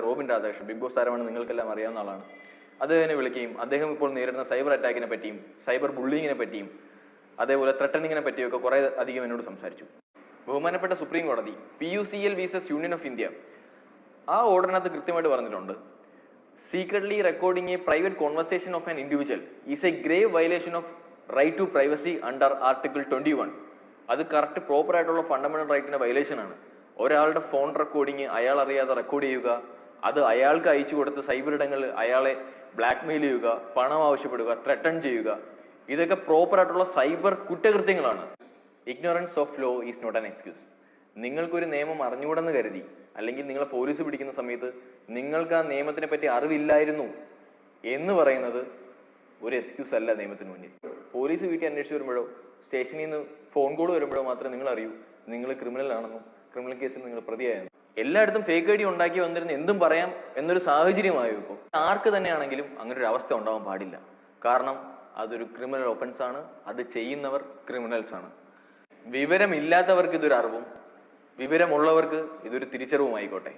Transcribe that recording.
Robin Radhakrishnan big boss താരമാണ്, നിങ്ങൾക്കെല്ലാം അറിയാവുന്ന ആളാണ്. അദ്ദേഹത്തിനെ വിളിക്കുകയും അദ്ദേഹം ഇപ്പോൾ നേരിടുന്ന സൈബർ അറ്റാക്കിനെ പറ്റിയും സൈബർ ബുള്ളിങ്ങിനെ പറ്റിയും അതേപോലെ ത്രെട്ടനിങ്ങിനെ പറ്റിയൊക്കെ കുറെ അധികം എന്നോട് സംസാരിച്ചു. ബഹുമാനപ്പെട്ട സുപ്രീം കോടതി PUCL versus union of India ആ ഓർഡറിനകത്ത് കൃത്യമായിട്ട് പറഞ്ഞിട്ടുണ്ട്, secretly recording a private conversation of an individual is a grave violation of right to privacy under article 21. അത് കറക്റ്റ് പ്രോപ്പർ ആയിട്ടുള്ള ഫണ്ടമെന്റൽ റൈറ്റിന്റെ വയലേഷൻ ആണ്. ഒരാളുടെ ഫോൺ റെക്കോർഡിങ് അയാൾ അറിയാതെ റെക്കോർഡ് ചെയ്യുക, അത് അയാൾക്ക് അയച്ചു കൊടുത്ത് സൈബർ ഇടങ്ങളിൽ അയാളെ ബ്ലാക്ക്മെയിൽ ചെയ്യുക, പണം ആവശ്യപ്പെടുക, ത്രെട്ടൺ ചെയ്യുക, ഇതൊക്കെ പ്രോപ്പർ ആയിട്ടുള്ള സൈബർ കുറ്റകൃത്യങ്ങളാണ്. Ignorance of law is not an excuse. നിങ്ങൾക്കൊരു നിയമം അറിഞ്ഞുകൂടെന്ന് കരുതി അല്ലെങ്കിൽ നിങ്ങളെ പോലീസ് പിടിക്കുന്ന സമയത്ത് നിങ്ങൾക്ക് ആ നിയമത്തിനെ പറ്റി അറിവില്ലായിരുന്നു എന്ന് പറയുന്നത് ഒരു എക്സ്ക്യൂസ് അല്ല നിയമത്തിന് മുന്നിൽ. പോലീസ് വീട്ടിൽ അന്വേഷിച്ച് വരുമ്പോഴോ സ്റ്റേഷനിൽ നിന്ന് ഫോൺ കോൾ വരുമ്പോഴോ മാത്രമേ നിങ്ങൾ അറിയൂ നിങ്ങൾ ക്രിമിനൽ ആണെന്നും ക്രിമിനൽ കേസിൽ നിങ്ങൾ പ്രതിയായെന്നും. എല്ലായിടത്തും ഫേക്ക് ഐഡി ഉണ്ടാക്കി വന്നിരുന്ന് എന്തും പറയാം എന്നൊരു സാഹചര്യമായോ ഇപ്പോൾ? ആർക്ക് തന്നെയാണെങ്കിലും അങ്ങനെ ഒരു അവസ്ഥ ഉണ്ടാവാൻ പാടില്ല. കാരണം അതൊരു ക്രിമിനൽ ഒഫൻസ് ആണ്, അത് ചെയ്യുന്നവർ ക്രിമിനൽസ് ആണ്. വിവരമില്ലാത്തവർക്ക് ഇതൊരു അറിവും വിവരമുള്ളവർക്ക് ഇതൊരു തിരിച്ചറിവുമായിക്കോട്ടെ.